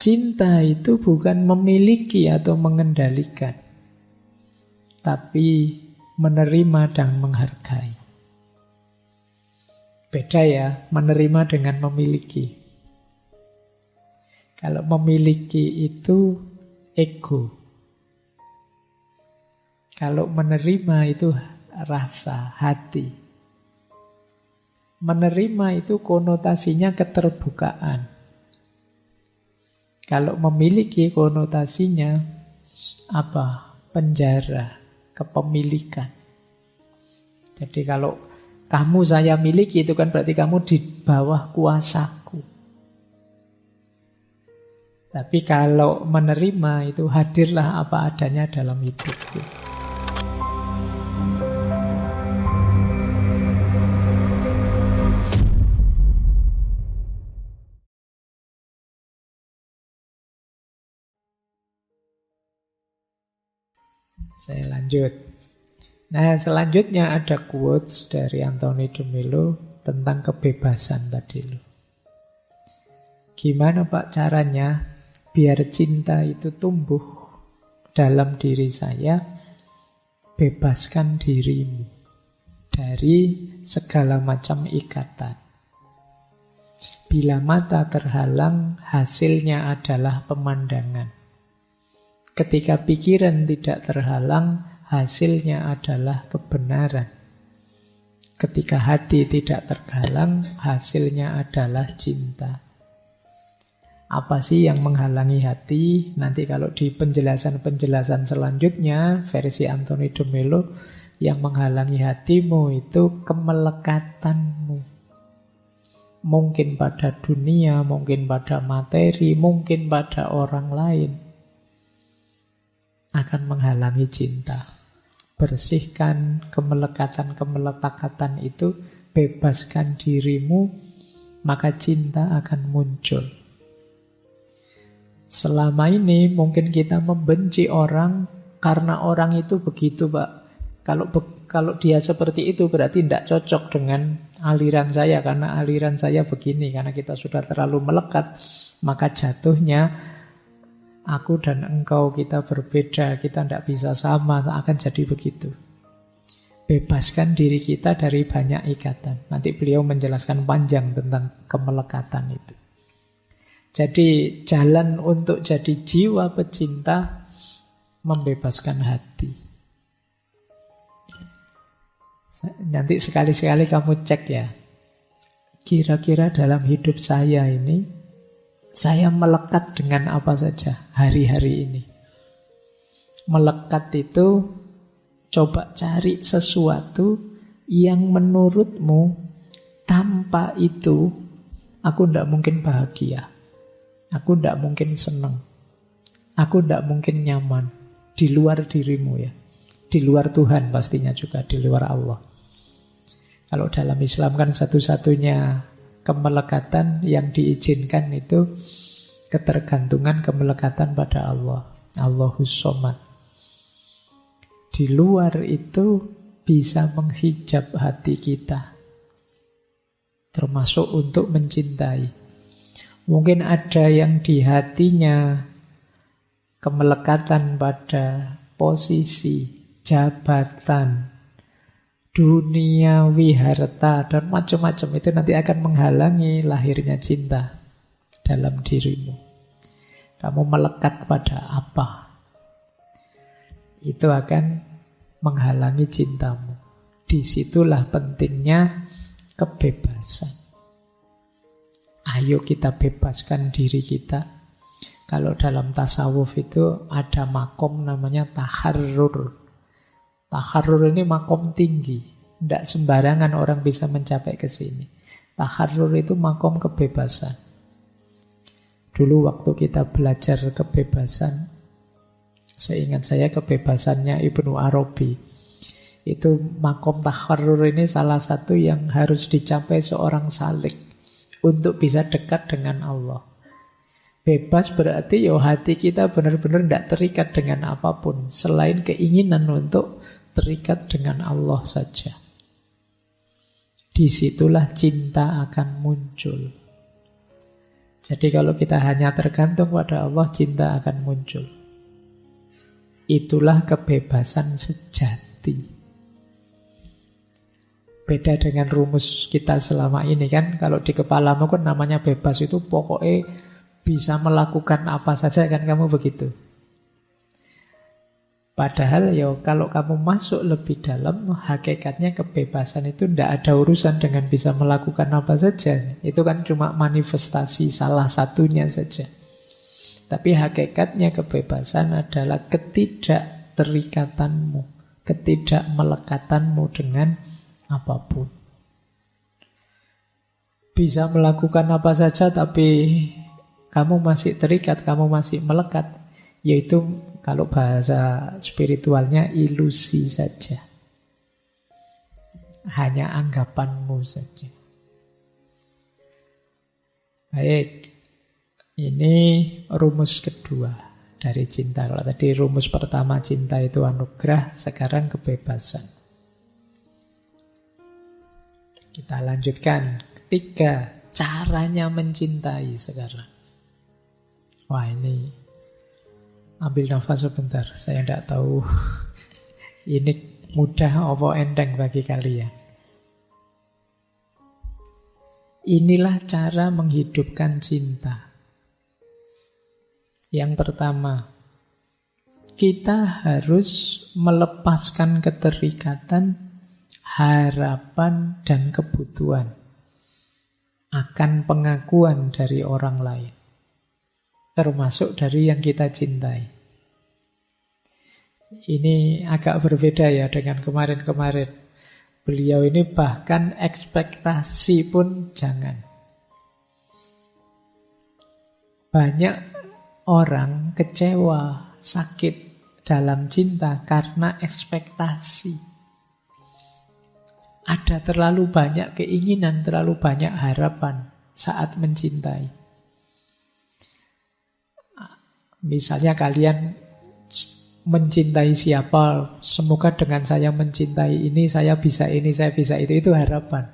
Cinta itu bukan memiliki atau mengendalikan, tapi menerima dan menghargai. Beda ya, menerima dengan memiliki. Kalau memiliki itu ego. Kalau menerima itu rasa, hati. Menerima itu konotasinya keterbukaan. Kalau memiliki konotasinya apa? Penjara, kepemilikan. Jadi kalau kamu saya miliki itu kan berarti kamu di bawah kuasaku. Tapi kalau menerima itu hadirlah apa adanya dalam hidupku. Saya lanjut. Nah, selanjutnya ada quotes dari Anthony de Mello tentang kebebasan tadi loh. Gimana Pak caranya biar cinta itu tumbuh dalam diri saya? Bebaskan dirimu dari segala macam ikatan. Bila mata terhalang, hasilnya adalah pemandangan. Ketika pikiran tidak terhalang, hasilnya adalah kebenaran. Ketika hati tidak terhalang, hasilnya adalah cinta. Apa sih yang menghalangi hati? Nanti kalau di penjelasan-penjelasan selanjutnya, versi Anthony de Mello, yang menghalangi hatimu itu kemelekatanmu. Mungkin pada dunia, mungkin pada materi, mungkin pada orang lain. Akan menghalangi cinta. Bersihkan kemelekatan-kemelekatan itu, bebaskan dirimu, maka cinta akan muncul. Selama ini mungkin kita membenci orang karena orang itu begitu, Pak. Kalau dia seperti itu berarti tidak cocok dengan aliran saya, karena aliran saya begini, karena kita sudah terlalu melekat, maka jatuhnya aku dan engkau kita berbeda, kita tidak bisa sama, akan jadi begitu. Bebaskan diri kita dari banyak ikatan. Nanti beliau menjelaskan panjang tentang kemelekatan itu. Jadi jalan untuk jadi jiwa pecinta, membebaskan hati. Nanti sekali-sekali kamu cek ya, kira-kira dalam hidup saya ini, saya melekat dengan apa saja hari-hari ini. Melekat itu coba cari sesuatu yang menurutmu tanpa itu aku tidak mungkin bahagia, aku tidak mungkin senang, aku tidak mungkin nyaman. Di luar dirimu ya, di luar Tuhan pastinya juga, di luar Allah. Kalau dalam Islam kan satu-satunya kemelekatan yang diizinkan itu ketergantungan kemelekatan pada Allah. Allahus Somad. Di luar itu bisa menghijab hati kita, termasuk untuk mencintai. Mungkin ada yang di hatinya kemelekatan pada posisi, jabatan, duniawi, harta, dan macam-macam. Itu nanti akan menghalangi lahirnya cinta dalam dirimu. Kamu melekat pada apa? Itu akan menghalangi cintamu. Disitulah pentingnya kebebasan. Ayo kita bebaskan diri kita. Kalau dalam tasawuf itu ada makom namanya taharrur. Taharrur ini makom tinggi. Tidak sembarangan orang bisa mencapai ke sini. Taharrur itu makom kebebasan. Dulu waktu kita belajar kebebasan, seingat saya kebebasannya Ibnu Arabi. Itu makom taharrur ini salah satu yang harus dicapai seorang salik untuk bisa dekat dengan Allah. Bebas berarti hati kita benar-benar tidak terikat dengan apapun selain keinginan untuk terikat dengan Allah saja. Disitulah cinta akan muncul. Jadi kalau kita hanya tergantung pada Allah, cinta akan muncul. Itulah kebebasan sejati. Beda dengan rumus kita selama ini kan. Kalau di kepalamu kan namanya bebas itu pokoknya bisa melakukan apa saja kan, kamu begitu. Padahal ya kalau kamu masuk lebih dalam, hakikatnya kebebasan itu tidak ada urusan dengan bisa melakukan apa saja. Itu kan cuma manifestasi salah satunya saja. Tapi hakikatnya kebebasan adalah ketidakterikatanmu, ketidakmelekatanmu dengan apapun. Bisa melakukan apa saja tapi kamu masih terikat, kamu masih melekat. Yaitu kalau bahasa spiritualnya ilusi saja. Hanya anggapanmu saja. Baik, ini rumus kedua dari cinta. Kalau tadi rumus pertama cinta itu anugerah, sekarang kebebasan. Kita lanjutkan. Ketiga, caranya mencintai sekarang. Wah, ini ambil nafas sebentar. Saya tidak tahu ini mudah apa enteng bagi kalian. Inilah cara menghidupkan cinta. Yang pertama, kita harus melepaskan keterikatan, harapan, dan kebutuhan akan pengakuan dari orang lain, termasuk dari yang kita cintai. Ini agak berbeda ya dengan kemarin-kemarin. Beliau ini bahkan ekspektasi pun jangan. Banyak orang kecewa, sakit dalam cinta karena ekspektasi. Ada terlalu banyak keinginan, terlalu banyak harapan saat mencintai. Misalnya kalian mencintai siapa, semoga dengan saya mencintai ini, saya bisa ini, saya bisa itu harapan.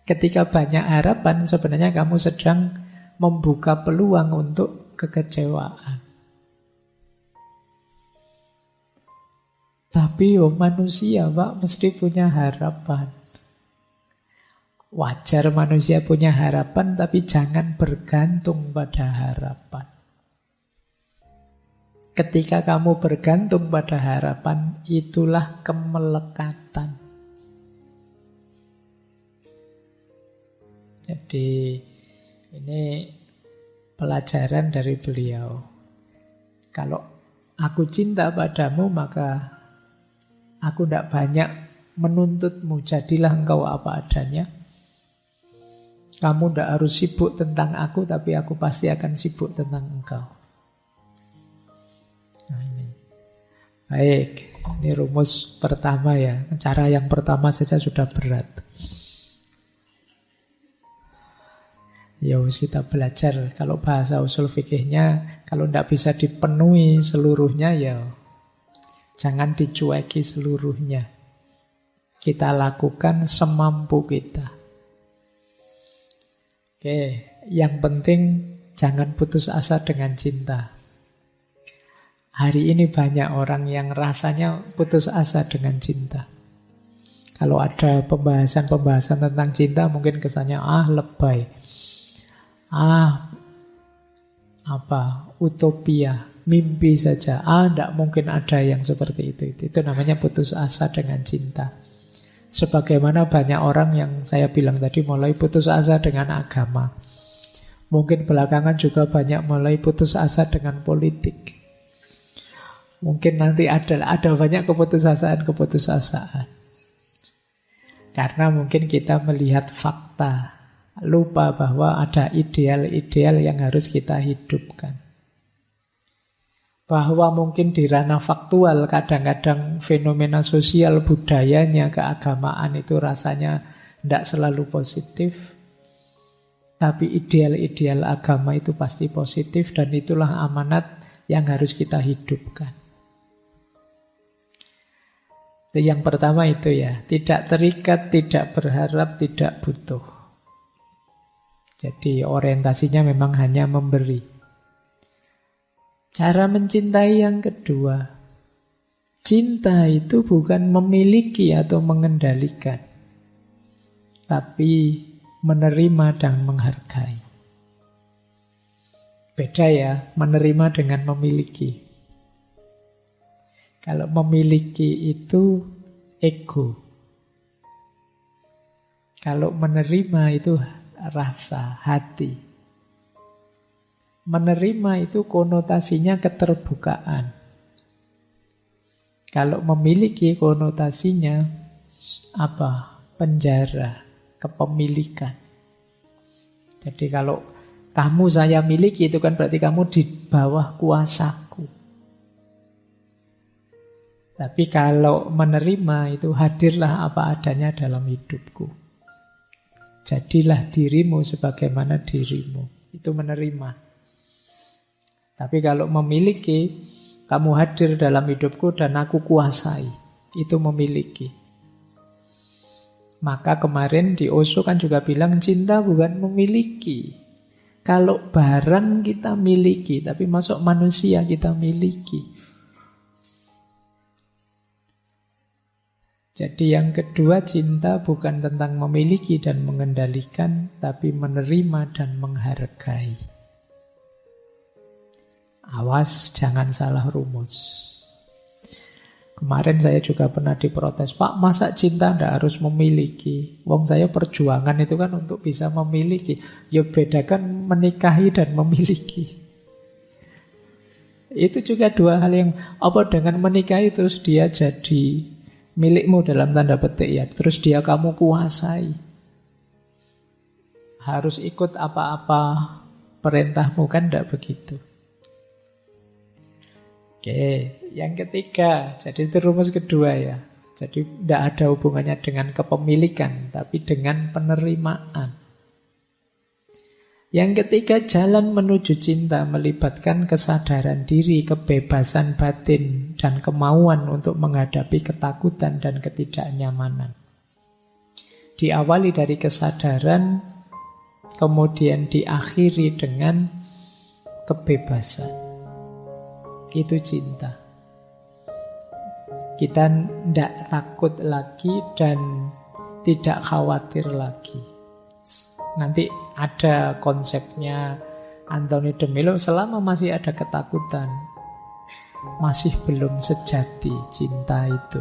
Ketika banyak harapan, sebenarnya kamu sedang membuka peluang untuk kekecewaan. Tapi manusia, Pak, mesti punya harapan. Wajar manusia punya harapan, tapi jangan bergantung pada harapan. Ketika kamu bergantung pada harapan, itulah kemelekatan. Jadi ini pelajaran dari beliau. Kalau aku cinta padamu, maka aku tidak banyak menuntutmu, jadilah engkau apa adanya. Kamu tidak harus sibuk tentang aku, tapi aku pasti akan sibuk tentang engkau. Nah ini. Baik, ini rumus pertama ya. Cara yang pertama saja sudah berat. Ya wis, kita belajar. Kalau bahasa usul fikihnya, kalau tidak bisa dipenuhi seluruhnya ya jangan dicueki seluruhnya. Kita lakukan semampu kita. Oke, yang penting jangan putus asa dengan cinta. Hari ini banyak orang yang rasanya putus asa dengan cinta. Kalau ada pembahasan-pembahasan tentang cinta, mungkin kesannya lebay. Utopia, mimpi saja. Tidak mungkin ada yang seperti itu. Itu namanya putus asa dengan cinta. Sebagaimana banyak orang yang saya bilang tadi mulai putus asa dengan agama. Mungkin belakangan juga banyak mulai putus asa dengan politik. Mungkin nanti ada banyak keputusasaan. Karena mungkin kita melihat fakta, lupa bahwa ada ideal-ideal yang harus kita hidupkan. Bahwa mungkin di ranah faktual kadang-kadang fenomena sosial, budayanya, keagamaan itu rasanya tidak selalu positif. Tapi ideal-ideal agama itu pasti positif, dan itulah amanat yang harus kita hidupkan. Itu yang pertama itu ya, tidak terikat, tidak berharap, tidak butuh. Jadi orientasinya memang hanya memberi. Cara mencintai yang kedua, cinta itu bukan memiliki atau mengendalikan, tapi menerima dan menghargai. Beda ya, menerima dengan memiliki. Kalau memiliki itu ego. Kalau menerima itu rasa, hati. Menerima itu konotasinya keterbukaan. Kalau memiliki konotasinya apa? Penjara, kepemilikan. Jadi kalau kamu saya miliki itu kan berarti kamu di bawah kuasaku. Tapi kalau menerima itu hadirlah apa adanya dalam hidupku. Jadilah dirimu sebagaimana dirimu. Itu menerima. Tapi kalau memiliki, kamu hadir dalam hidupku dan aku kuasai. Itu memiliki. Maka kemarin di Osho kan juga bilang cinta bukan memiliki. Kalau barang kita miliki, tapi masuk manusia kita miliki. Jadi yang kedua, cinta bukan tentang memiliki dan mengendalikan, tapi menerima dan menghargai. Awas, jangan salah rumus. Kemarin saya juga pernah diprotes, Pak, masa cinta tidak harus memiliki? Wong saya perjuangan itu kan untuk bisa memiliki. Ya bedakan menikahi dan memiliki. Itu juga dua hal yang, apa dengan menikahi terus dia jadi milikmu dalam tanda petik ya. Terus dia kamu kuasai. Harus ikut apa-apa perintahmu kan tidak begitu. Oke, yang ketiga. Jadi itu rumus kedua ya. Jadi tidak ada hubungannya dengan kepemilikan, tapi dengan penerimaan. Yang ketiga, jalan menuju cinta melibatkan kesadaran diri, kebebasan batin, dan kemauan untuk menghadapi ketakutan dan ketidaknyamanan. Diawali dari kesadaran, kemudian diakhiri dengan kebebasan. Itu cinta. Kita tidak takut lagi dan tidak khawatir lagi. Nanti ada konsepnya Anthony de Mello, selama masih ada ketakutan, masih belum sejati cinta itu.